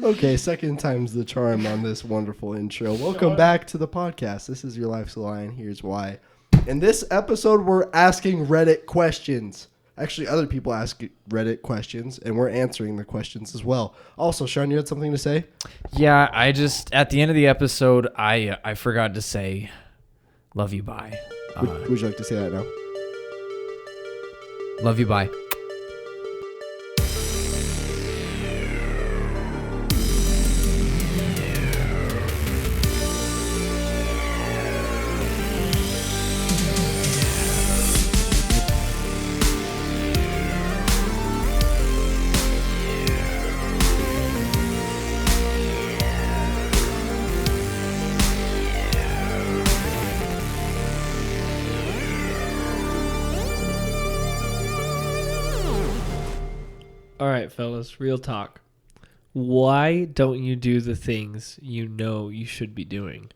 Okay, second time's the charm on this wonderful intro. Welcome back to the podcast. This is Your Life's a Lie, and here's why. In this episode, we're asking Reddit questions. Actually, other people ask Reddit questions, and we're answering the questions as well. Also, Sean, you had something to say? Yeah, I just, at the end of the episode, I forgot to say, love you, bye. Would you like to say that now? Love you, bye. All right, fellas, real talk. Why don't you do the things you know you should be doing?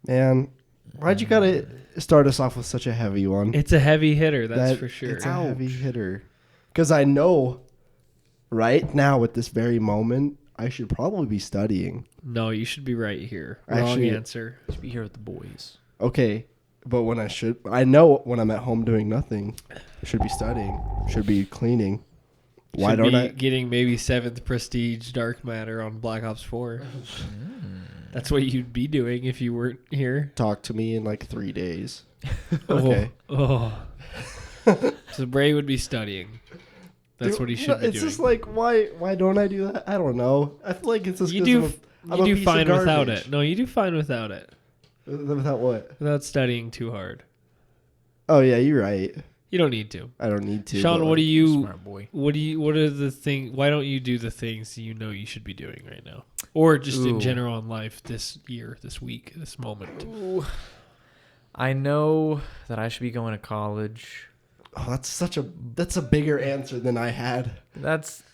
Man, why'd you gotta start us off with such a heavy one? It's a heavy hitter, that's for sure. It's a heavy hitter. Because I know right now at this very moment, I should probably be studying. No, you should be right here. Actually, Wrong answer. Just be here with the boys. Okay, but I know when I'm at home doing nothing, I should be studying, should be cleaning. Why Should don't be I? getting maybe 7th Prestige Dark Matter on Black Ops 4. That's what you'd be doing if you weren't here. Talk to me in like 3 days. Okay. Oh. So Bray would be studying. That's what he should be It's doing. just like, why don't I do that? I don't know. I feel like it's just You 'cause I'm a do piece fine of without garbage. it. No, you do fine without it. Without what? Without studying too hard. Oh yeah, you're right. You don't need to. I don't need to. Sean, but, what do like, you Smart boy. what are the thing why don't you do the things you know you should be doing right now? Or just in Ooh. general in life this year, this week, this moment. Ooh. I know that I should be going to college. Oh, that's a bigger answer than I had.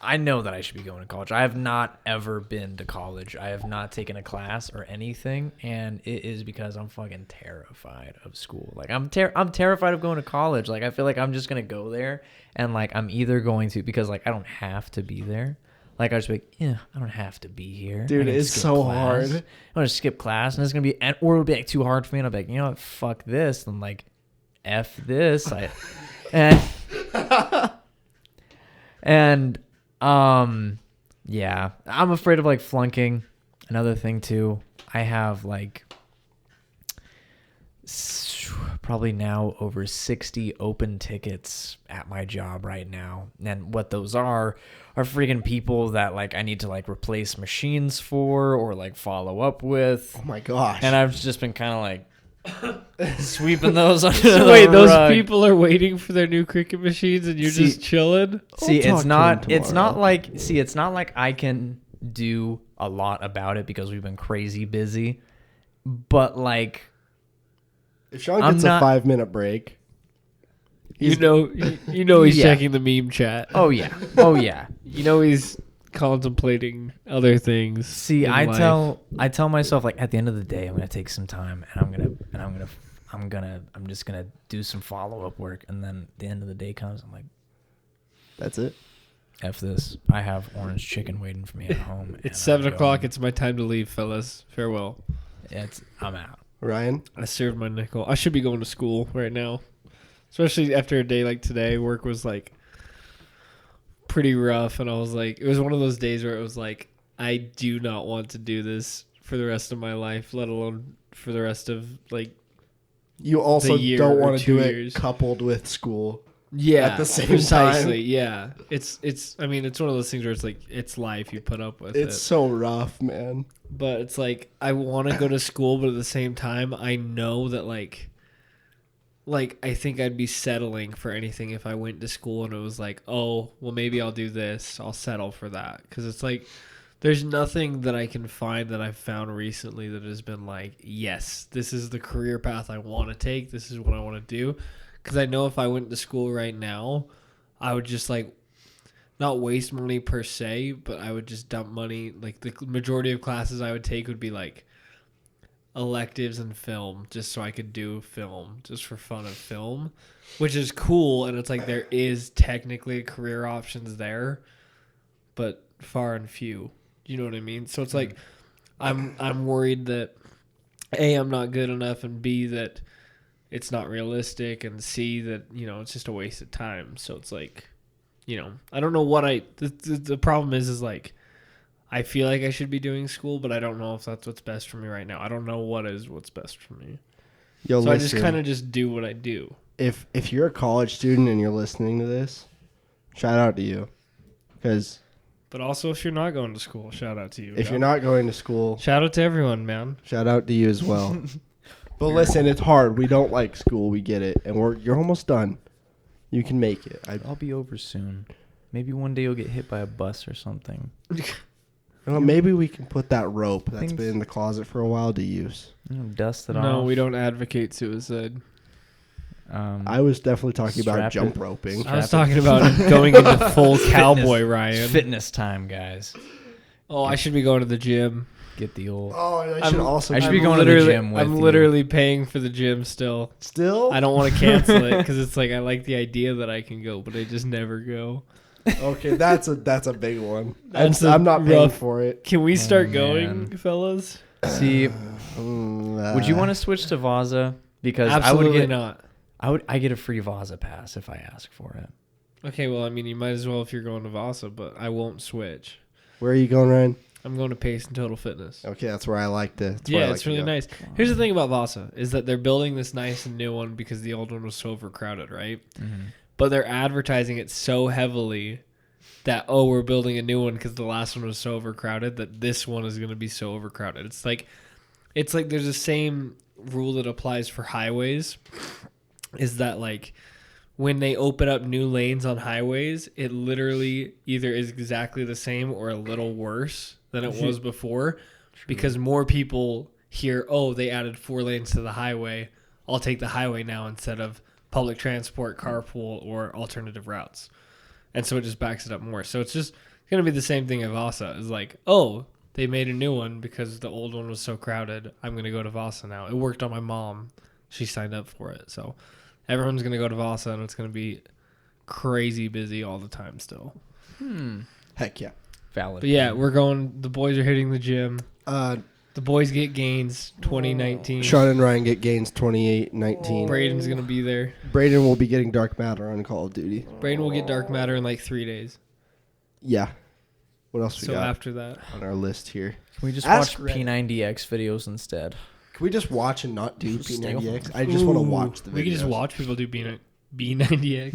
I know that I should be going to college. I have not ever been to college. I have not taken a class or anything, and it is because I'm fucking terrified of school. Like I'm terrified of going to college. Like I feel like I'm just gonna go there, and like I'm either going to because like I don't have to be there. Like I just be like, yeah, I don't have to be here. Dude, I can it's skip so class. hard. I'm gonna skip class, and it's gonna be, or it'll be like too hard for me. And I'll be like, you know what, fuck this, and like, f this. And yeah, I'm afraid of like flunking. Another thing too, I have like probably now over 60 open tickets at my job right now. And what those are freaking people that like I need to like replace machines for or like follow up with. Oh my gosh. And I've just been kind of like sweeping those under So the wait, those rug. people are waiting for their new cricket machines and you're just chilling? See, I'll it's talk to not him it's not like I can do a lot about it because we've been crazy busy. But like if Sean I'm gets not- a 5-minute break, You know he's Yeah. checking the meme chat. oh yeah. Oh yeah. You know he's contemplating other things. See, in I life. tell myself like at the end of the day I'm going to take some time and I'm just going to do some follow-up work, and then the end of the day comes, I'm like, that's it. F this. I have orange chicken waiting for me at home. It's and 7 I'm o'clock. going. It's my time to leave, fellas. Farewell. I'm out. Ryan? I served my nickel. I should be going to school right now. Especially after a day like today. Work was like pretty rough, and I was like, it was one of those days where it was like, I do not want to do this for the rest of my life, let alone for the rest of like You also year don't or want to 2 do years. it coupled with school. at the same precisely, time. yeah. It's I mean, it's one of those things where it's like it's life, you put up with It's it. so rough, man. But it's like I want to go to school, but at the same time, I know that like I think I'd be settling for anything if I went to school and it was like, oh, well, maybe I'll do this. I'll settle for that. Because it's like there's nothing that I can find that I've found recently that has been like, yes, this is the career path I want to take. This is what I want to do. Because I know if I went to school right now, I would just like not waste money per se, but I would just dump money. Like the majority of classes I would take would be like electives and film, just so I could do film just for fun of film, which is cool. And it's like there is technically career options there, but far and few. You know what I mean? So it's like I'm worried that A, I'm not good enough, and B, that it's not realistic, and C, that, you know, it's just a waste of time. So it's like, you know, I don't know what the problem is like, I feel like I should be doing school, but I don't know if that's what's best for me right now. I don't know what's best for me. Yo, so listen, I just kind of just do what I do. If you're a college student and you're listening to this, shout out to you. But also, if you're not going to school, shout out to you. If you're not going to school, shout out to everyone, man. Shout out to you as well. But listen, it's hard. We don't like school. We get it. And you're almost done. You can make it. I'll be over soon. Maybe one day you'll get hit by a bus or something. Well, maybe we can put that rope that's been in the closet for a while to use. Dust it off. No, we don't advocate suicide. I was definitely talking about jump roping. I was talking about going into full cowboy Ryan. Fitness time, guys. Oh, I should be going to the gym. Get the old. Oh, and I should be going to the gym with I'm you. literally paying for the gym still. Still? I don't want to cancel it because it's like I like the idea that I can go, but I just never go. Okay, that's a big one. I'm not paying for it. Can we start man. going, fellas? See, would you want to switch to Vaza? Because Absolutely not. I get a free Vaza pass if I ask for it. Okay, well, I mean, you might as well if you're going to Vasa, but I won't switch. Where are you going, Ryan? I'm going to Pace and Total Fitness. Okay, that's where I like to. It's really nice. Here's the thing about Vasa is that they're building this nice and new one because the old one was so overcrowded, right? Mm-hmm. But they're advertising it so heavily that, oh, we're building a new one because the last one was so overcrowded that this one is going to be so overcrowded. It's like there's the same rule that applies for highways, is that like when they open up new lanes on highways, it literally either is exactly the same or a little worse than it was before. Because more people hear, oh, they added 4 lanes to the highway, I'll take the highway now instead of public transport, carpool, or alternative routes. And so it just backs it up more. So it's just going to be the same thing at Vasa. It's like, oh, they made a new one because the old one was so crowded. I'm going to go to Vasa now. It worked on my mom. She signed up for it. So everyone's going to go to Vasa, and it's going to be crazy busy all the time still. Heck yeah. Valid. But yeah, we're going. The boys are hitting the gym. The boys get gains 2019. Sean and Ryan get gains 28-19. Braden's going to be there. Braden will be getting dark matter on Call of Duty. Braden will get dark matter in like 3 days. Yeah. What else we So got after that. on our list here? Can we just Ask watch Reddit. P90X videos instead? Can we just watch and not do Stay P90X? I just want to watch the videos. We can just watch people do B90X. P90X.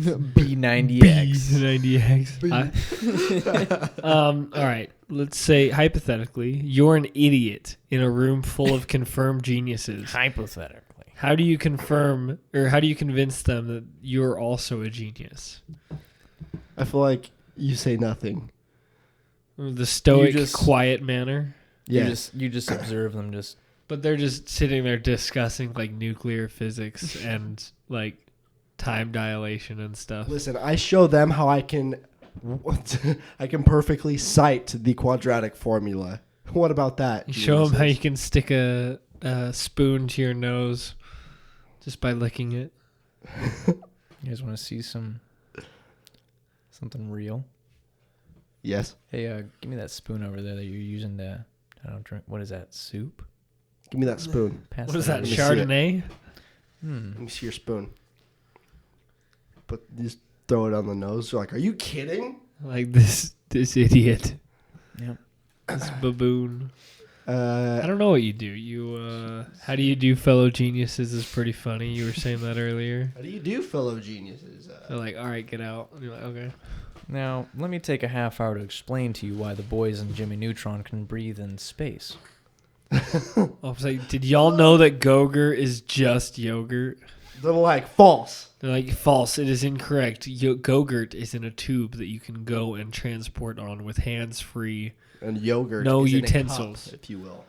B90X. All right. Let's say hypothetically, you're an idiot in a room full of confirmed geniuses. Hypothetically. How do you confirm, or how do you convince them that you're also a genius? I feel like you say nothing. The stoic, You just- quiet manner. Yeah. You just observe them just. But they're just sitting there discussing like nuclear physics and like time dilation and stuff. Listen, I show them how I can perfectly cite the quadratic formula. What about that? You show them how you can stick a spoon to your nose just by licking it. You guys want to see something real? Yes. Hey, give me that spoon over there that you're using to. I don't drink. What is that? Soup? Give me that spoon. Pass What is that? Let me see Chardonnay? Let me see your spoon. Just throw it on the nose. You're like, are you kidding? Like this idiot, Yep. this baboon. I Uh, don't know what you do. You how do you do fellow geniuses is pretty funny. You were saying that earlier. how do you do, fellow geniuses? They're like, all right, get out. And you're like, okay. Now, let me take a half hour to explain to you why the boys in Jimmy Neutron can breathe in space. I was like, did y'all know that Gogurt is just yogurt? They're like, false. They're like, false. It is incorrect. Gogurt is in a tube that you can go and transport on with hands-free. And yogurt No is utensils. in a cup, if you will.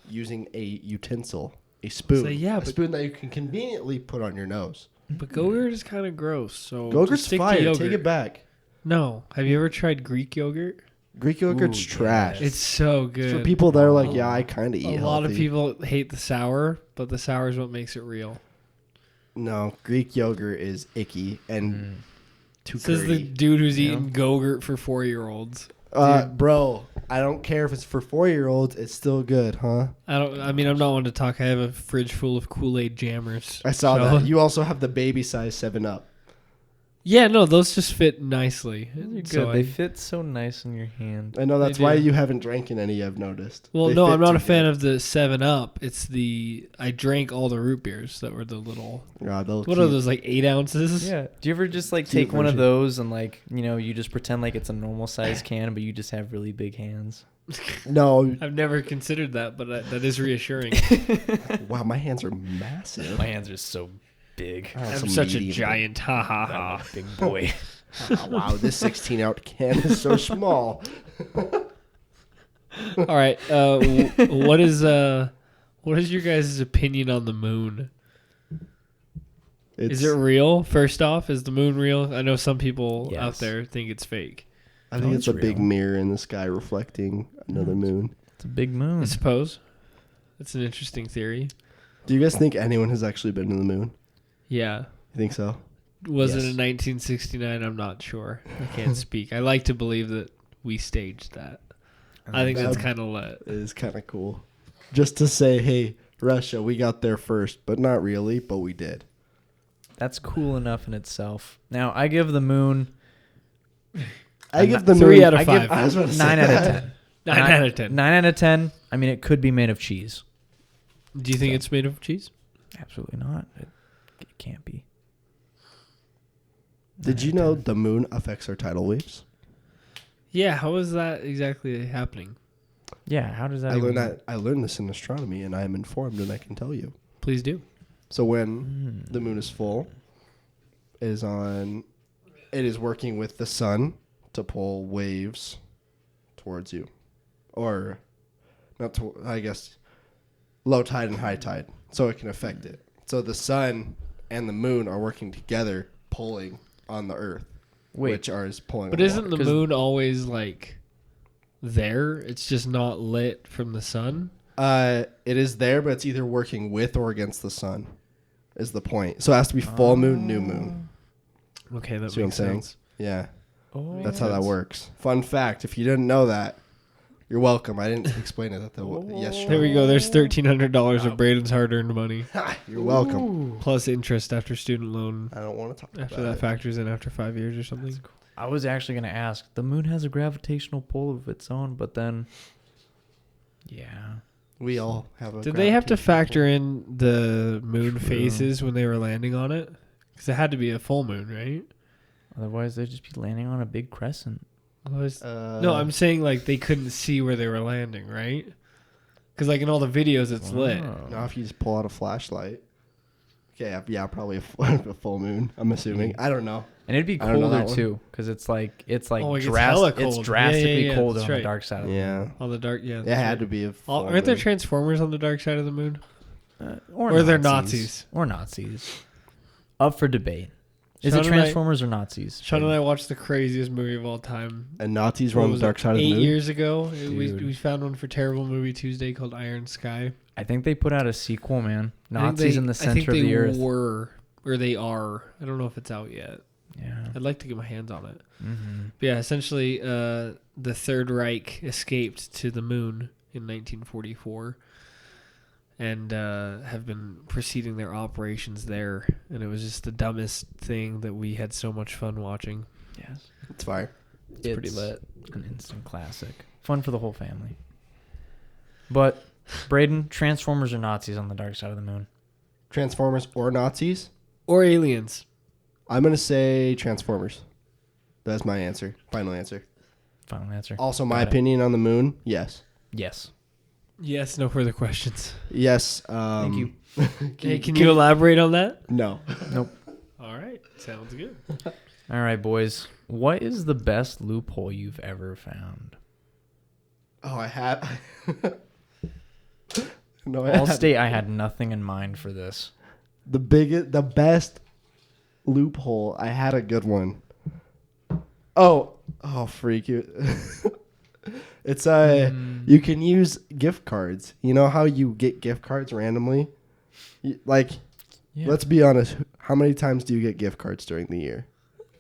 Using a utensil, a spoon. So, yeah, a but- spoon that you can conveniently put on your nose. But Gogurt is kind of gross. So just Gogurt's stick to fire. yogurt. Take it back. No. Have you ever tried Greek yogurt? Greek yogurt's Ooh, trash. It's so It's good. for people that are like, yeah, I kind of eat A healthy. lot of people hate the sour, but the sour is what makes it real. No, Greek yogurt is icky and too Says the curdy. dude who's eating Gogurt for 4-year-olds. Bro, I don't care if it's for 4-year-olds. It's still good, huh? I mean, I'm not one to talk. I have a fridge full of Kool-Aid jammers. I saw that. You also have the baby size 7-Up. Yeah, no, those just fit nicely. They're good. So They fit so nice in your hand. I know that's They why do. you haven't drank in any, I've noticed. Well, They no, fit I'm not too a fan good. of the 7-Up. I drank all the root beers that were the little. God, they'll What keep- are those, like 8 ounces? Yeah. Do you ever just like Cute take one of version. those and like, you just pretend like it's a normal size can, but you just have really big hands? No. I've never considered that, but that is reassuring. Wow, my hands are massive. My hands are so big. I have I'm some such a medium. giant. Ha ha I'm ha. a big boy. Oh, wow, this 16 ounce can is so small. All right. What is your guys' opinion on the moon? Is it real? First off, is the moon real? I know some people out Yes. there think it's fake. I think No, it's a it's big real. mirror in the sky reflecting another moon. It's a big moon. I suppose. That's an interesting theory. Do you guys think anyone has actually been to the moon? Yeah. You think so? Was it Yes. in 1969? I'm not sure. I can't speak. I like to believe that we staged that. I think that's kind of lit. It is kind of cool. Just to say, hey, Russia, we got there first, but not really, but we did. That's cool enough in itself. Now, I give the moon I give the 3 moon out of I give 5. I was about to say 9 out of that. 10. 9 out of 10. 9 out of 10. I mean, it could be made of cheese. Do you think it's made of cheese? Absolutely not. It can't be. Did you know the moon affects our tidal waves? Yeah. How is that exactly happening? Yeah, how does that I learned this in astronomy, and I am informed, and I can tell you. Please do. So when the moon is full, it is working with the sun to pull waves towards you, or not to, I guess, low tide and high tide, so it can affect it. So the sun and the moon are working together, pulling on the Earth, which is pulling. But on isn't water. the moon always like there? It's just not lit from the sun. It is there, but it's either working with or against the sun. Is the point? So it has to be full moon, new moon. Okay, that See what I'm makes saying? sense. Yeah, Oh, that's how that works. Fun fact: if you didn't know that, you're welcome. I didn't explain it at the yesterday. There we go. There's $1,300 of Braden's hard-earned money You're welcome. plus interest after student loan. I don't want to talk After about that it. factors in after 5 years or something. I was actually going to ask. The moon has a gravitational pull of its own, but then... Yeah. We all have a. Did they have to gravitational factor in the moon True. phases when they were landing on it? Because it had to be a full moon, right? Otherwise, they'd just be landing on a big crescent. Otherwise, pull. no, I'm saying like they couldn't see where they were landing, right? Because like in all the videos, it's lit. Oh. Now, if you just pull out a flashlight. Okay, yeah, probably a full moon. I'm assuming. I don't know. And it'd be I don't know colder that one. too, because it's like Oh, it gets hella cold. it's drastically Yeah, colder that's on the right. dark side. Of Yeah, On the dark, yeah. it had to be a. Full Aren't there moon. Transformers on the dark side of the moon? Or they're Nazis. Or Nazis. Up for debate. Is Sean it and I- Transformers or Nazis? Sean and I watched the craziest movie of all time. And Nazis were What on the was dark it, side of the 8 moon. years ago. We Dude. found one for Terrible Movie Tuesday called Iron Sky. I think they put out a sequel, man. I think Nazis they- in the I center think of the they earth. were, or they are. I don't know if it's out yet. Yeah. I'd like to get my hands on it. Mm-hmm. But yeah, essentially, the Third Reich escaped to the moon in 1944 and have been proceeding their operations there. And it was just the dumbest thing that we had so much fun watching. Yes. It's fire. It's pretty lit. An instant classic. Fun for the whole family. But, Braden, Transformers or Nazis on the dark side of the moon? Transformers or Nazis? Or aliens. I'm gonna say Transformers. That's my answer. Final answer. Final answer. Also, my Got it. opinion on the moon. Yes. Yes. Yes, no further questions. Yes. Thank you. Hey, can you elaborate on that? No. Nope. All right, sounds good. All right, boys. What is the best loophole you've ever found? Oh, I had. No, I I'll had state I had nothing in mind for this. the best loophole. I had a good one. Oh, freak you! It's you can use gift cards. You know how you get gift cards randomly? Like, Yeah. let's be honest. How many times do you get gift cards during the year?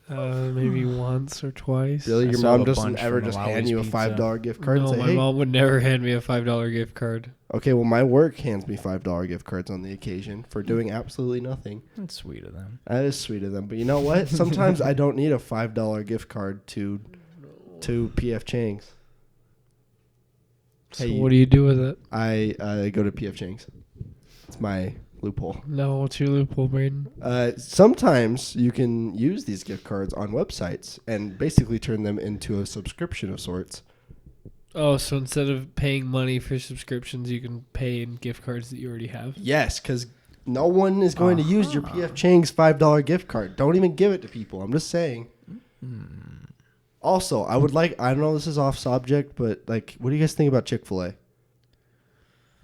Maybe once or twice. Really, I your still have mom a doesn't bunch ever from just Lolly's hand you a Pizza. $5 gift card No, and say, my "Hey." mom would never hand me a $5 gift card. Okay, well, my work hands me $5 gift cards on the occasion for doing absolutely nothing. That's sweet of them. That is sweet of them. But you know what? Sometimes I don't need a $5 gift card to PF Chang's. So Hey, what do you do with it? I go to PF Chang's. It's my loophole. No, what's your loophole, Braden? Sometimes you can use these gift cards on websites and basically turn them into a subscription of sorts. Oh, so instead of paying money for subscriptions, you can pay in gift cards that you already have? Yes, because no one is going to use your PF Chang's $5 gift card. Don't even give it to people. I'm just saying. Also, I know this is off subject, but like, what do you guys think about Chick-fil-A?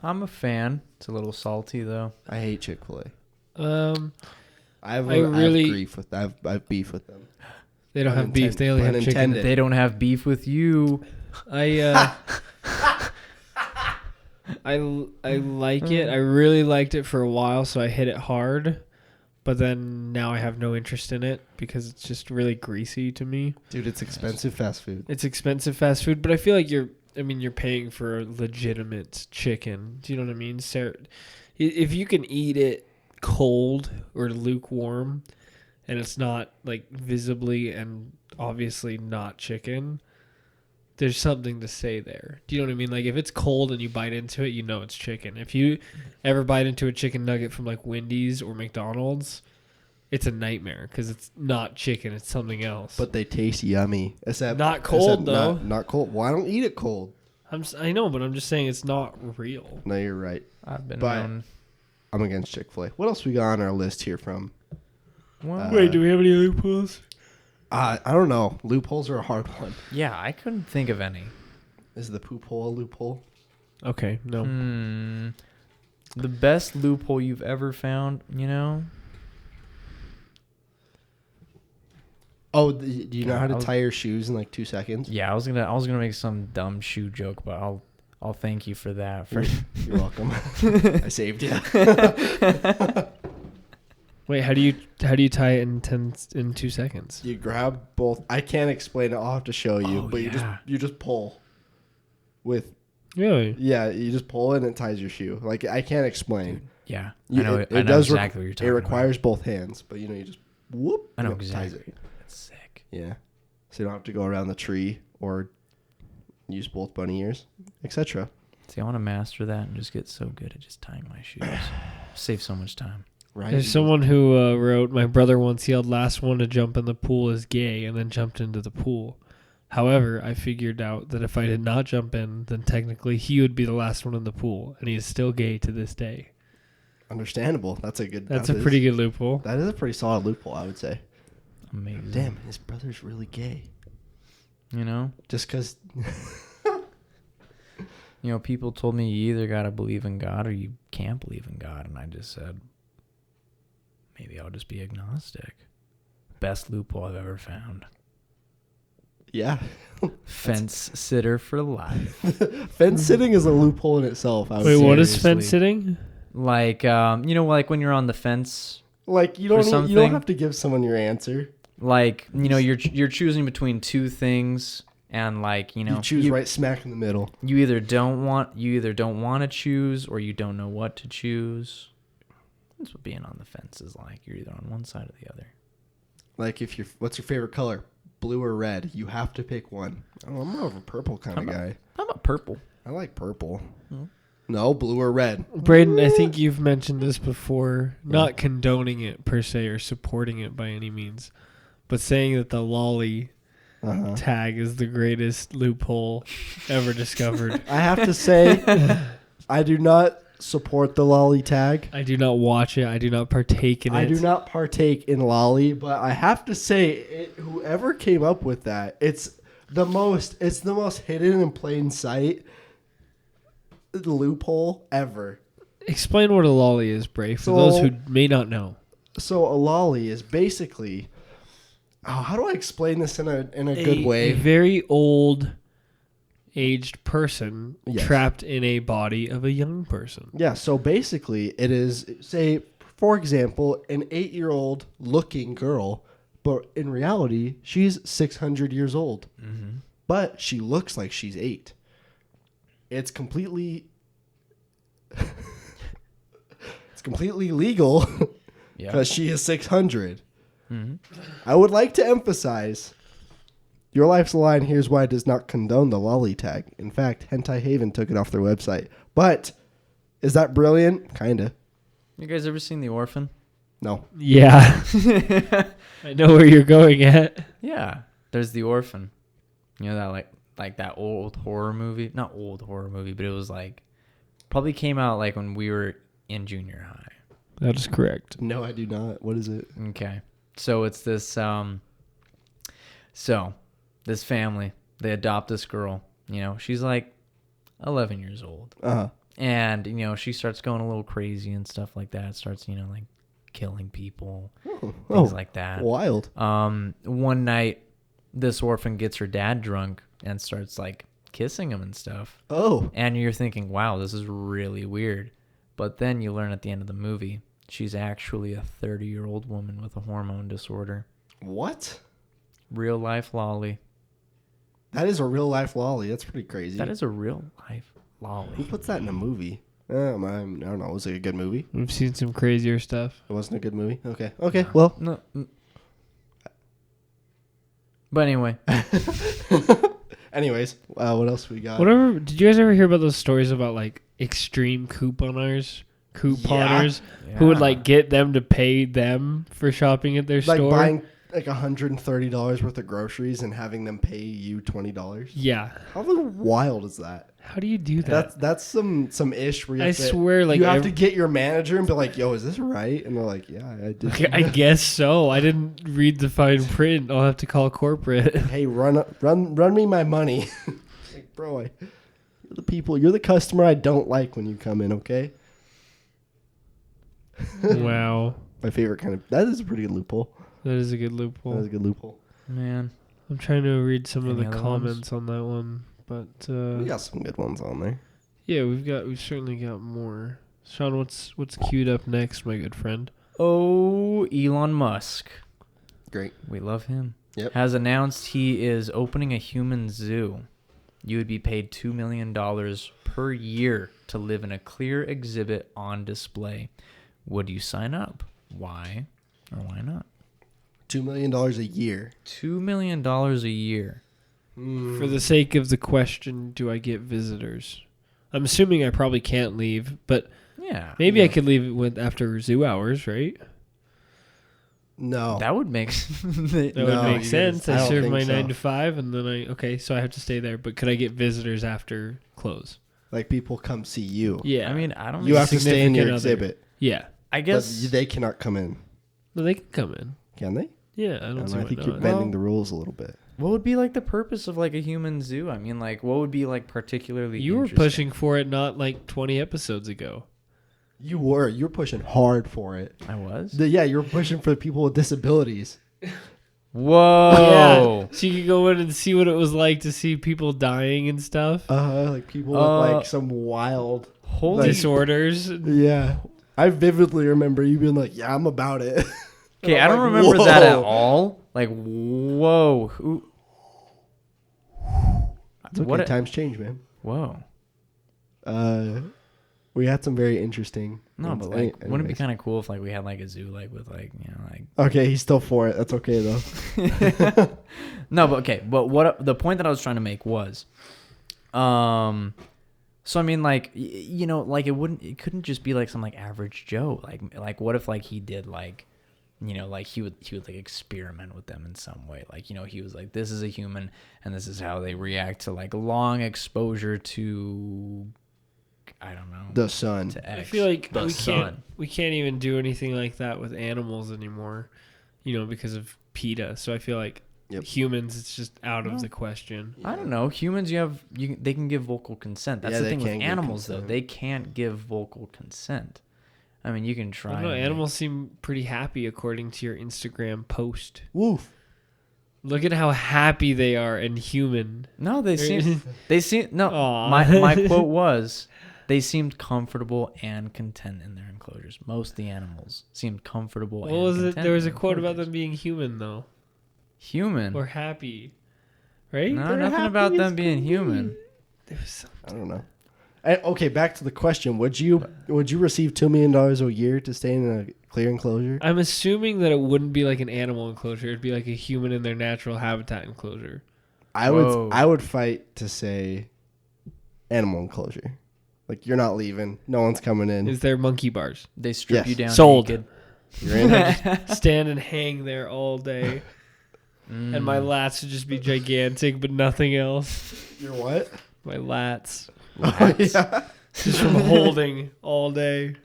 I'm a fan. It's a little salty though. I hate Chick-fil-A. I have beef with them. They don't have beef. They only have chicken. Unintended. They don't have beef with you. I like it. I really liked it for a while, so I hit it hard. But then now I have no interest in it because it's just really greasy to me. Dude, it's expensive fast food. It's expensive fast food, but I feel like you're paying for a legitimate chicken. Do you know what I mean? If you can eat it cold or lukewarm and it's not like visibly and obviously not chicken, there's something to say there. Do you know what I mean? Like if it's cold and you bite into it, you know it's chicken. If you ever bite into a chicken nugget from like Wendy's or McDonald's, it's a nightmare because it's not chicken. It's something else. But they taste yummy. Not cold, though. Not cold. Well, I don't eat it cold. I know, but I'm just saying it's not real. No, you're right. I've been But known. I'm against Chick-fil-A. What else we got on our list here from? Well, Wait, do we have any loopholes? I don't know. Loopholes are a hard one. yeah, I couldn't think of any. Is the poop hole a loophole? Okay, no. The best loophole you've ever found, you know? Oh, do you know Yeah, how to I was- tie your shoes in like 2 seconds? Yeah, I was gonna make some dumb shoe joke, but I'll thank you for that. You're welcome. I saved you. Wait, how do you tie it in 2 seconds? You grab both. I can't explain it. I'll have to show you. Oh, but yeah. you just pull. Really? Yeah, you just pull it and it ties your shoe. Like I can't explain. Dude, yeah, You- I know. it I know does exactly what you're talking It about. requires both hands, but you just whoop. I know and it ties exactly. it. That's sick. Yeah, so you don't have to go around the tree or use both bunny ears, etc. See, I want to master that and just get so good at just tying my shoes. Save so much time. Right? There's someone who wrote, my brother once yelled, "Last one to jump in the pool is gay," and then jumped into the pool. However, I figured out that if I did not jump in, then technically he would be the last one in the pool, and he is still gay to this day. Understandable. That's a Pretty good loophole. That is a pretty solid loophole, I would say. Amazing. Damn, his brother's really gay. You know, Just because. people told me you either gotta believe in God or you can't believe in God, and I just said, maybe I'll just be agnostic. Best loophole I've ever found. Yeah. Fence sitter for life. Fence sitting is a loophole in itself. I would Wait, say. what is Seriously. fence sitting? Like, like when you're on the fence, Like you for don't something? have to give someone your answer. like, you're choosing between two things, and like, You choose right smack in the middle. You either don't want to choose, or you don't know what to choose. That's what being on the fence is like. You're either on one side or the other. Like what's your favorite color? Blue or red? You have to pick one. Oh, I'm more of a purple kind of guy. How about purple? I like purple. No, blue or red. Braden, I think you've mentioned this before, not condoning it per se or supporting it by any means, but saying that the lolly tag is the greatest loophole ever discovered. I have to say, I do not support the lolly tag. I do not watch it. I do not partake in it. I do not partake in lolly, but I have to say, whoever came up with that, it's the most hidden in plain sight loophole ever. Explain what a lolly is, Bray, for those who may not know. So a lolly is basically, how do I explain this in a good way? A very old, aged person Yes. trapped in a body of a young person. Yeah, so basically it is, say, for example, an 8-year-old looking girl But in reality, she's 600 years old. Mm-hmm. But she looks like she's 8. It's completely legal Yeah. because she is 600. Mm-hmm. I would like to emphasize, Your Life's a Line, Here's Why does not condone the lolly tag. In fact, Hentai Haven took it off their website. But is that brilliant? Kinda. You guys ever seen The Orphan? No. Yeah. I know where you're going at. Yeah. There's The Orphan. You know that like that old horror movie? Not old horror movie, but it was like probably came out like when we were in junior high. That is correct. No, I do not. What is it? Okay. So it's this this family, they adopt this girl, you know, she's like 11 years old. Uh-huh. And, you know, she starts going a little crazy and stuff like that. Starts, you know, like killing people, things like that. Wild. One night, this orphan gets her dad drunk and starts like kissing him and stuff. Oh. And you're thinking, wow, this is really weird. But then you learn at the end of the movie, she's actually a 30-year-old woman with a hormone disorder. What? Real life lolly. That is a real life lolly. That's pretty crazy. That is a real life lolly. Who puts that in a movie? I don't know. Was it a good movie? We've seen some crazier stuff. It wasn't a good movie? Okay. Okay, well. No. But anyway. Anyways, what else we got? Whatever. Did you guys ever hear about those stories about like extreme couponers who would like get them to pay them for shopping at their like store? buying like $130 worth of groceries and having them pay you $20? Yeah. How wild is that? How do you do that? That's some ish where you I have to, swear, like you have to get your manager and be like, "Yo, is this right?" And they're like, "Yeah, I did." I guess so. I didn't read the fine print. I'll have to call corporate. Hey, run me my money. Like, bro, you're the customer I don't like when you come in. Okay. Wow. My favorite kind of. That is a pretty good loophole. That is a good loophole. That is a good loophole. Man. I'm trying to read some of Any the other comments on that one, but We got some good ones on there. yeah, we've certainly got more. Sean, what's queued up next, my good friend? Oh, Elon Musk. Great. We love him. Yep. Has announced he is opening a human zoo. You would be paid $2 million per year to live in a clear exhibit on display. Would you sign up? Why or why not? $2 million a year. $2 million a year. For the sake of the question, do I get visitors? I'm assuming I probably can't leave, but Yeah. maybe I could leave after zoo hours, right? No. That would make That No, would make you sense. guys- I I don't serve think my so. 9 to 5, and then so I have to stay there. But could I get visitors after close? Like people come see you. Yeah. I mean, I don't You have to stay in your significant other. exhibit. Yeah. I But guess they cannot come in. No, they can come in. Can they? Yeah, I don't see I why think you're not. bending the rules a little bit. what would be like the purpose of like a human zoo? I mean, like what would be like particularly You were interesting? pushing for it not like 20 episodes ago. You were pushing hard for it. I was? Yeah, you were pushing for people with disabilities. Whoa. Yeah. So you could go in and see what it was like to see people dying and stuff. Like people with like some wild Holy Disorders. Yeah. I vividly remember you being like, "Yeah, I'm about it." Okay, I'm I don't like, remember that at "Whoa." all. Like, whoa. Who? It's okay, times change, man. Whoa. We had some very interesting. No, ones. but like, wouldn't it be Anyways. kind of cool if like we had like a zoo like with like, you know, like Okay, he's still for it. That's okay though. No, but okay. But what the point that I was trying to make was, so I mean, like, you know, like it couldn't just be like some like average Joe. Like what if like he did like, you know, like he would like experiment with them in some way. Like, you know, he was like, this is a human and this is how they react to like long exposure to, I don't know, The sun. to X. I feel like the sun. we can't even do anything like that with animals anymore, you know, because of PETA. So I feel like humans, it's just out of the question. I don't know. Humans, they can give vocal consent. That's Yeah, the they thing with can give animals, though. consent. They can't give vocal consent. I mean, you can I try. don't know. and, like- Animals seem pretty happy according to your Instagram post. Woof. Look at how happy they are and human. No, they seem. No, Aw. my quote was, they seemed comfortable and content in their enclosures. Most of the animals seemed comfortable. What and was it? content There was in a their quote about enclosures. them being human, though. Human. or happy, right? No, They're nothing happy about as them being can human. be. There was some- I don't know. Okay, back to the question. Would you receive $2 million a year to stay in a clear enclosure? I'm assuming that it wouldn't be like an animal enclosure. It'd be like a human in their natural habitat enclosure. Whoa. I would fight to say animal enclosure. Like, you're not leaving. No one's coming in. Is there monkey bars? They strip Yes. you down Sold. naked. You're in it. Stand and hang there all day. And my lats would just be gigantic, but nothing else. You're what? My lats. Oh, yeah. Just from holding all day.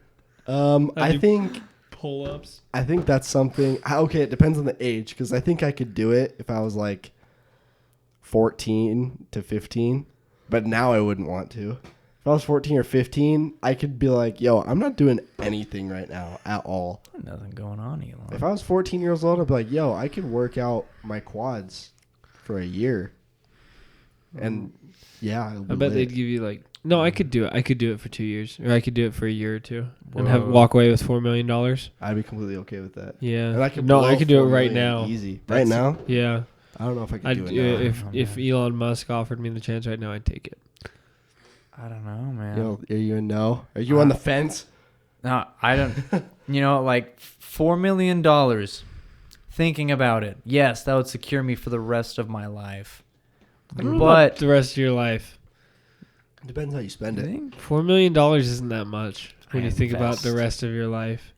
I do think pull-ups. that's something. Okay, it depends on the age, because I think I could do it if I was like 14 to 15, but now I wouldn't want to. If I was 14 or 15, I could be like, yo, I'm not doing anything right now at all. Nothing going on, Elon. If I was 14 years old, I'd be like, yo, I could work out my quads for a year. And yeah, I bet they'd give you like... No, I could do it. I could do it for 2 years. Or I could do it for a year or two. And walk away with $4 million. I'd be completely okay with that. Yeah. And I could No, blow I could do it $4 right million now. Easy. Right now? Yeah. I don't know if I could I'd do it do now. it if Elon Musk offered me the chance right now, I'd take it. I don't know, man. Yo, are you a no? Are you on the fence? No, I don't. Like $4 million. Thinking about it, yes, that would secure me for the rest of my life. I don't know But about the rest of your life. Depends how you spend it. $4 million isn't that much when I you think about the invest. rest of your life.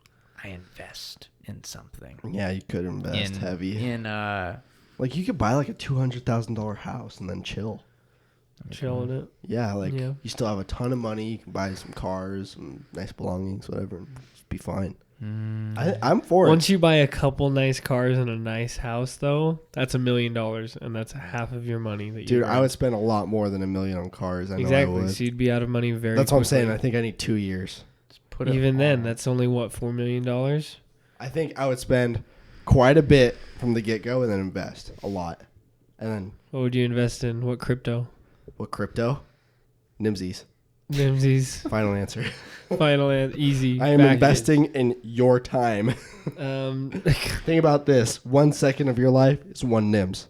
I invest in something. Yeah, you could invest heavy. In Like, you could buy like a $200,000 house and then chill. Chilling it. Yeah, like Yeah. you still have a ton of money. You can buy some cars, some nice belongings, whatever, and just be fine. I'm for Once it. you buy a couple nice cars and a nice house, though, that's $1 million, and that's half of your money that you. Dude, I earn. would spend a lot more than $1 million on cars. I know I Exactly. would. So you'd be out of money very. That's what I'm saying. quickly. I think I need 2 years. put it Even then, on. that's only what $4 million. I think I would spend quite a bit from the get go and then invest a lot. And then What would you invest in? What crypto? what crypto? Nimsies. Nimsies. Final answer. Final and easy. I am Back investing in your time. in. Think about this. 1 second of your life is one NIMS.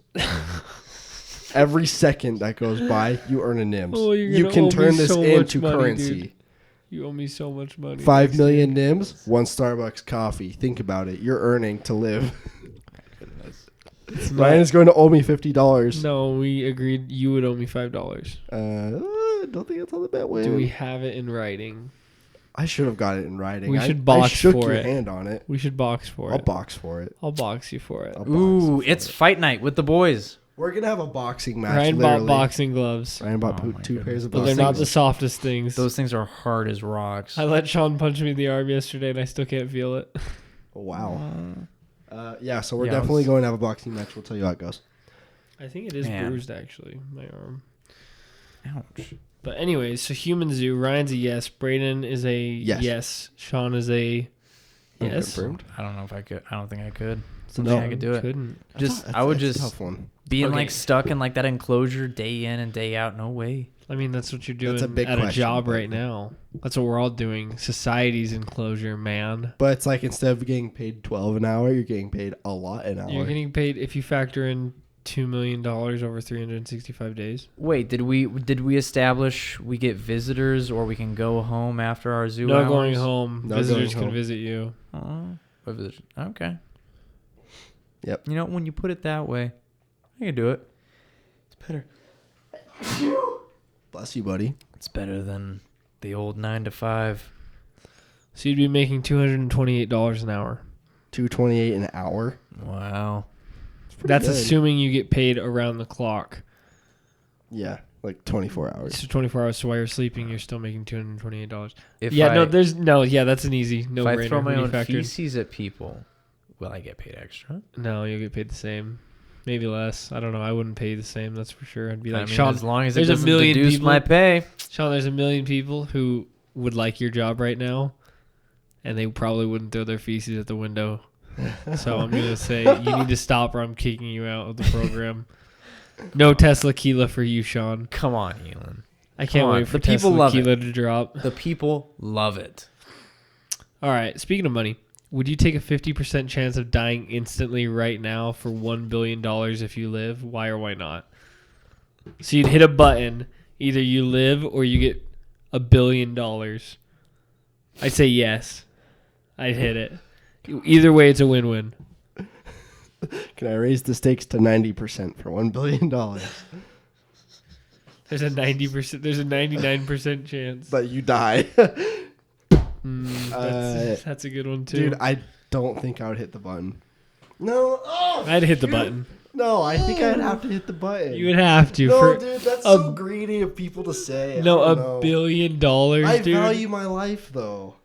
Every second that goes by, you earn a NIMS. Oh, you're You gonna can owe me turn this so much into money, currency. dude. You owe me so much money. 5 million NIMS, 1 Starbucks coffee. Think about it. You're earning to live. It's Ryan not- is going to owe me $50. No, we agreed you would owe me $5. I don't think that's how the bet went. Do we have it in writing? I should have got it in writing. We I should box shook for your it. hand on it. We should box for I'll it. box for it. I'll box you for it. I'll box Ooh, for it's it. fight night with the boys. We're gonna have a boxing match. Ryan literally. bought boxing gloves, Ryan bought Oh my two pairs of but boxing they're not the gloves. softest things. Those things are hard as rocks. I let Sean punch me in the arm yesterday, and I still can't feel it. Oh, wow. Yeah, so we're Yeah, I definitely was- going to have a boxing match. We'll tell you how it goes. I think it is Man. bruised, actually, my arm. Ouch. But anyways, so Human Zoo, Ryan's a yes. Braden is a yes. Sean is a yes. Confirmed. I don't know if I could. I don't think I could. So I no. think I could do it. Couldn't. Just That's- I would that's a just tough one. being Okay. like stuck in like that enclosure day in and day out. No way. I mean, that's what you're doing That's a big at a question, job but- right now. That's what we're all doing. Society's enclosure, man. But it's like instead of getting paid $12 an hour, you're getting paid a lot an hour. You're getting paid if you factor in $2 million over 365 days. Wait, did we establish we get visitors or we can go home after our zoo No hours? going home. No Visitors going can home. visit you. What visitors? Okay. Yep. You know, when you put it that way, I can do it. It's better. Bless you, buddy. It's better than the old 9 to 5. So you'd be making $228 an hour. $228 an hour. Wow. It's pretty That's good. assuming you get paid around the clock. Yeah, like 24 hours. So 24 hours. So while you're sleeping, you're still making $228. If Yeah, I, that's an easy no if brainer. I throw my when you own factor in. feces at people, will I get paid extra? No, you'll get paid the same. Maybe less. I don't know. I wouldn't pay you the same. That's for sure. I'd be like, I mean, Sean, as long as it there's a doesn't million deduce people- my pay. Sean, there's a million people who would like your job right now, and they probably wouldn't throw their feces at the window. So I'm going to say you need to stop or I'm kicking you out of the program. No Tesla Keela for you, Sean. Come on, Elon. I can't Come on. wait for The people Tesla love Keela to drop. The people love it. All right. Speaking of money, would you take a 50% chance of dying instantly right now for $1 billion if you live? Why or why not? So you'd hit a button. Either you live or you get $1 billion. I'd say yes. I'd hit it. Either way, it's a win-win. Can I raise the stakes to 90% for $1 billion? There's a 90%. There's a 99% chance. But you die. That's a good one too. Dude, I don't think I would hit the button. No. Oh, I'd hit the button. No, I think I'd have to hit the button. You would have to. No, dude, that's so greedy of people to say. No, $1 billion, dude. I value my life, though.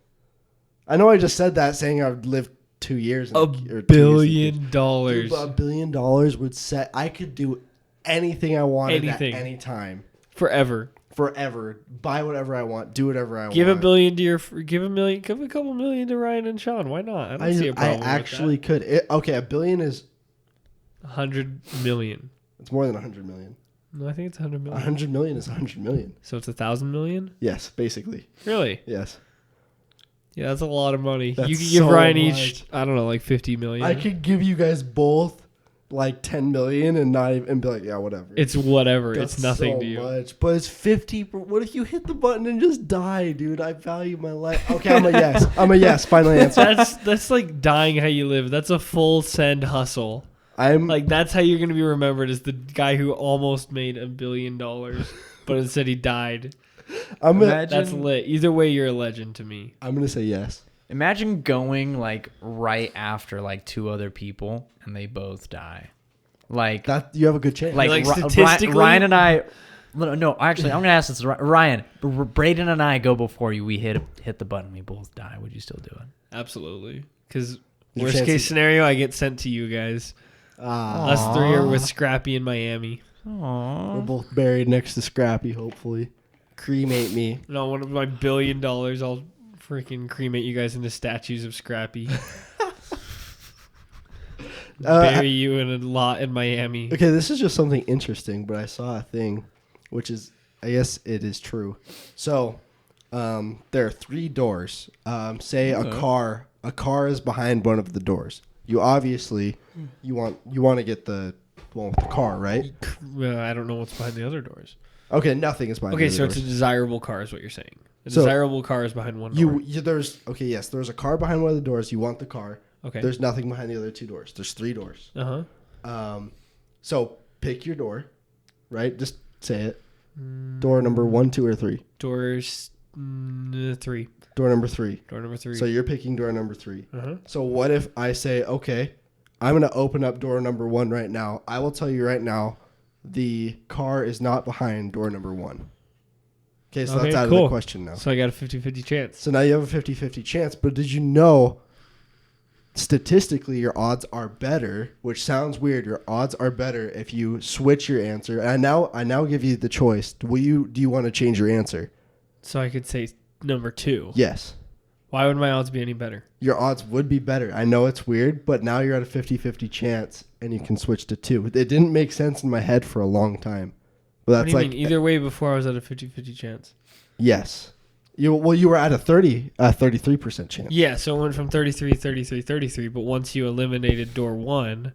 I know I just said that saying I would live 2 years. $1 billion. Dude, but $1 billion would set. I could do anything I wanted at any time. Forever. Buy whatever I want. Do whatever I want. Give $1 billion to give a couple million to Ryan and Sean. Why not? I don't see a problem. I actually could. Okay, $1 billion is 100 million. It's more than 100 million. No, I think it's 100 million. 100 million is 100 million. So it's 1,000 million? Yes, basically. Really? Yes. Yeah, that's a lot of money. That's you could give so Ryan much. each, I don't know, like 50 million. I could give you guys both like 10 million and not even, and be like, yeah, whatever. It's whatever. That's it's nothing so to you. Much, but it's 50. What if you hit the button and just die, dude? I value my life. Okay, I'm a yes. Final answer. That's like dying how you live. That's a full send hustle. I'm like, that's how you're going to be remembered, as the guy who almost made $1 billion, but instead he died. That's lit. Either way, you're a legend to me. I'm going to say yes. Imagine going like right after like 2 other people and they both die. Like that, you have a good chance. Like statistically, Ryan and I. No, actually, I'm gonna ask this. Ryan, Braden and I go before you. We hit the button. We both die. Would you still do it? Absolutely. Because worst case scenario, I get sent to you guys. Us 3 are with Scrappy in Miami. Aww. We're both buried next to Scrappy. Hopefully, cremate me. No, one of my $1 billion. I'll freaking cremate you guys into statues of Scrappy. Bury you in a lot in Miami. Okay, this is just something interesting, but I saw a thing, which is, I guess it is true. So, there are 3 doors. Say a car is behind one of the doors. You obviously you want to get the one with the car, right? Well, I don't know what's behind the other doors. Okay, nothing is behind. Okay, the other so doors. it's a desirable car, is what you're saying. A desirable car is behind one door. There's a car behind one of the doors. You want the car. Okay. There's nothing behind the other 2 doors. There's 3 doors. So pick your door, right? Just say it. Door number 1, 2, or 3. Doors 3. Door number 3. Door number 3. So you're picking door number 3. So what if I say, okay, I'm going to open up door number 1 right now. I will tell you right now, the car is not behind door number 1. Okay, so that's out of the question now. So I got a 50-50 chance. So now you have a 50-50 chance, but did you know statistically your odds are better, which sounds weird. Your odds are better if you switch your answer. And I now give you the choice. Do you want to change your answer? So I could say number 2. Yes. Why would my odds be any better? Your odds would be better. I know it's weird, but now you're at a 50-50 chance and you can switch to 2. It didn't make sense in my head for a long time. But that's what do you mean? Either way, before I was at a 50-50 chance. Yes. You were at a 33% chance. Yeah, so it went from 33, but once you eliminated door 1,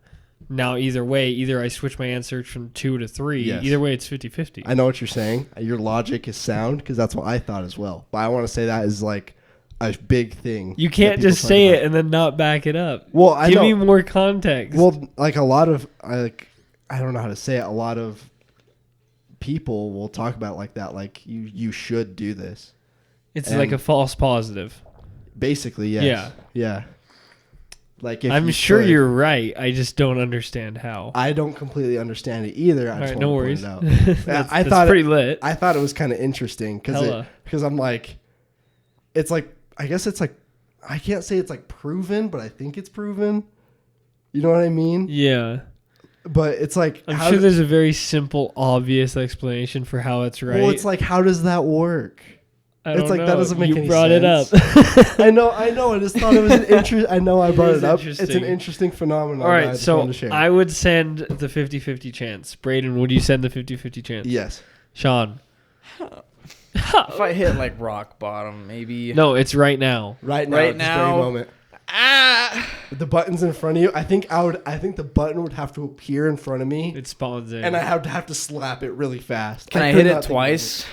now either way, either I switch my answer from 2 to 3. Yes. Either way, it's 50-50. I know what you're saying. Your logic is sound because that's what I thought as well. But I want to say that is like a big thing. You can't just say it and then not back it up. Well, I know. Give me more context. Well, like a lot of, I don't know how to say it. A lot of people will talk about like that. Like you should do this. It's like a false positive. Basically, yes. Yeah. Like if I'm sure you're right. I just don't understand how. I don't completely understand it either. I just want no to worries. point it out. I thought pretty lit. I thought it was kind of interesting because I'm like, it's like, I guess it's like, I can't say it's like proven, but I think it's proven. You know what I mean? Yeah. But it's like, I'm sure there's a very simple, obvious explanation for how it's right. Well, it's like, how does that work? It's like, that doesn't make any sense. You brought it up. I know. I just thought it was an interesting. I know I brought it up. It's an interesting phenomenon. All right, so I would send the 50-50 chance. Braden, would you send the 50-50 chance? Yes. Sean? If I hit like rock bottom, maybe. No, it's right now. Right now. This very moment. With the button's in front of you. I think the button would have to appear in front of me, It spawns in. and I have to slap it really fast. Can I could hit it not think of twice?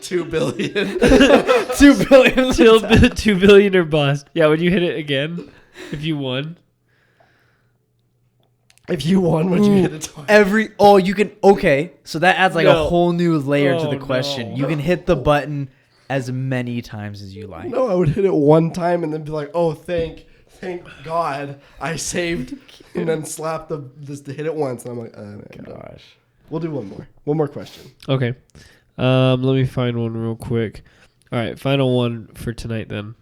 2 billion. 2 billion. 2 billion or bust. Yeah, would you hit it again if you won? If you won, would you hit it twice? You can. Okay, so that adds like a No. whole new layer to Oh, the question. no. You can hit the button as many times as you like. No, I would hit it one time and then be like, "Oh, thank God, I saved," and then slap the hit it once, and I'm like, man, Gosh. We'll do one more question. Okay. Let me find one real quick. All right, final one for tonight then.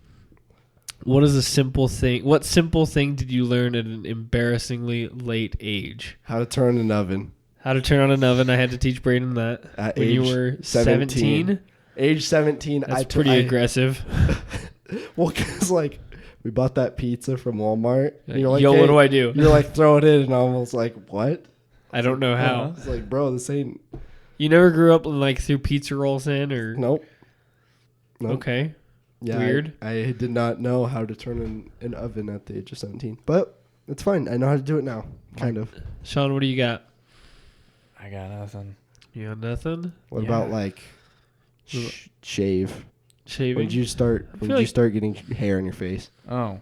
What simple thing did you learn at an embarrassingly late age? How to turn an oven How to turn on an oven. I had to teach Brayden that at when age you were 17. Age 17. That's pretty aggressive. Well, because like we bought that pizza from Walmart. And you're like, yo, hey, what do I do? You're like, throw it in, and I was like, what? I don't know how. It's like, bro, this ain't. You never grew up and like threw pizza rolls in or? Nope. Okay. Yeah, Weird. I did not know how to turn an oven at the age of 17, but it's fine. I know how to do it now, kind of. Sean, what do you got? I got nothing. You got nothing? What Yeah. about like shave? Shaving? When did you start? When did you start getting hair on your face? Oh.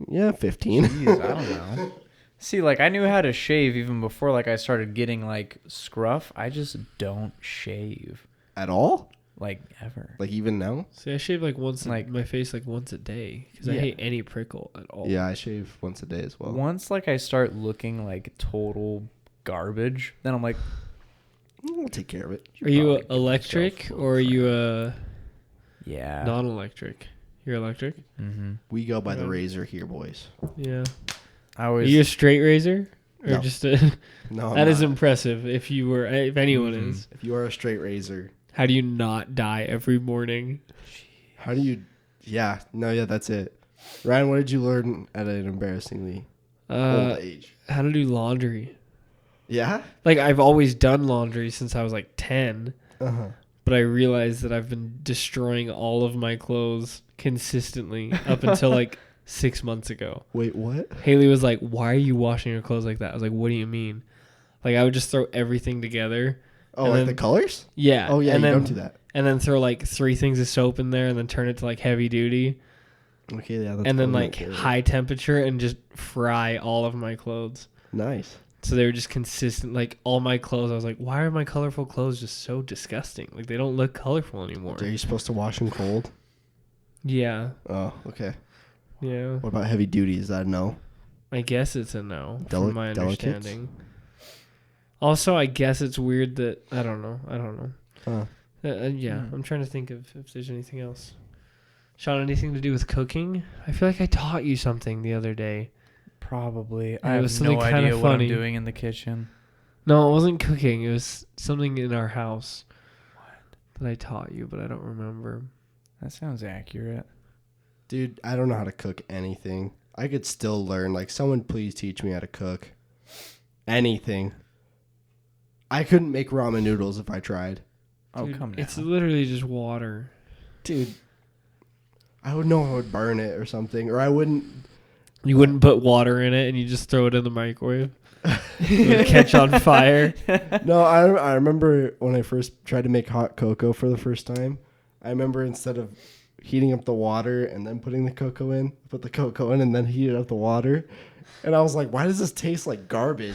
Yeah, 15. Jeez, I don't know. See, like, I knew how to shave even before, like, I started getting, like, scruff. I just don't shave. At all? Like, ever. Like even now? See, I shave like once, Like- my face like once a day because I Yeah. hate any prickle at all. Yeah, I shave once a day as well. Once, like, I start looking like total garbage, then I'm like, We'll take care of it. Are you probably give electric myself or are you yeah. non-electric? You're electric? Mm-hmm. We go by the Right. razor here, boys. Yeah. I Are always. you a straight razor? Or No. just a... No, That is not. impressive if you were, if anyone Mhm. is. If you are a straight razor, How do you not die every morning? how do you? Yeah, no, yeah, that's it. Ryan, what did you learn at an embarrassingly old age? How to do laundry. Yeah. Like, I've always done laundry since I was like 10, Uh huh. but I realized that I've been destroying all of my clothes consistently up until like 6 months ago. Wait, what? Haley was like, "Why are you washing your clothes like that?" I was like, "What do you mean?" Like, I would just throw everything together. Oh, And like then- the colors? Yeah. Oh yeah, and you then, don't do that. And then throw like 3 things of soap in there and then turn it to like heavy duty. Okay, yeah. That's And then probably like my favorite. high temperature and just fry all of my clothes. Nice. So they were just consistent. Like all my clothes, I was like, why are my colorful clothes just so disgusting? Like they don't look colorful anymore. Are you supposed to wash them cold? Yeah. Oh, okay. Yeah. What about heavy duty? Is that a no? I guess it's a no Deli- from my delicates? understanding. Also, I guess it's weird that I don't know. Huh. Yeah, I'm trying to think of if there's anything else. Sean, anything to do with cooking? I feel like I taught you something the other day. Probably. it I was have no something kinda idea what I'm funny. doing in the kitchen. No, it wasn't cooking. It was something in our house. What? That I taught you, but I don't remember. That sounds accurate. Dude, I don't know how to cook anything. I could still learn. Like, someone please teach me how to cook anything. I couldn't make ramen noodles if I tried. Oh, Dude, come It's down. literally just water. Dude, I would know I would burn it or something. Or I wouldn't. You wouldn't put water in it and you just throw it in the microwave. It would catch on fire. No, I remember when I first tried to make hot cocoa for the first time. I remember instead of heating up the water and then putting the cocoa in, put the cocoa in and then heated up the water. And I was like, why does this taste like garbage?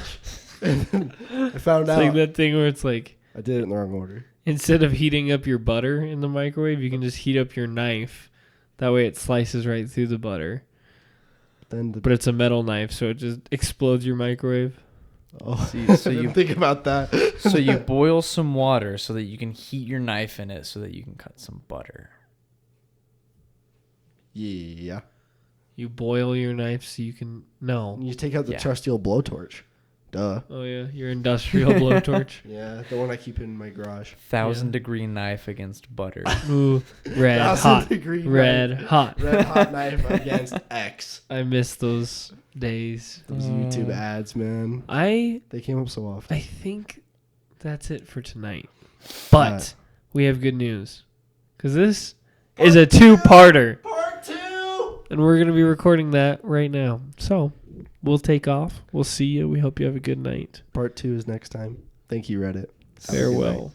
And then I found It's out like that thing where it's like, I did it in the wrong order. instead of heating up your butter in the microwave, you can just heat up your knife. That way it slices right through the butter. But it's a metal knife, so it just explodes your microwave. Oh, See, so so you you- think about that. So you boil some water so that you can heat your knife in it so that you can cut some butter. Yeah. You boil your knife so you can... No. You take out the Yeah. trusty old blowtorch. Duh. Oh, yeah. Your industrial blowtorch. Yeah, the one I keep in my garage. 1,000-degree knife against butter. Ooh, red 1,000 hot. degree Red knife. hot. Red hot knife against X. I miss those days. Those YouTube ads, man. I They came up so often. think that's it for tonight. But we have good news. Because this is a two-parter. Part 2! And we're going to be recording that right now. So we'll take off. We'll see you. We hope you have a good night. Part 2 is next time. Thank you, Reddit. Have a good night. Farewell.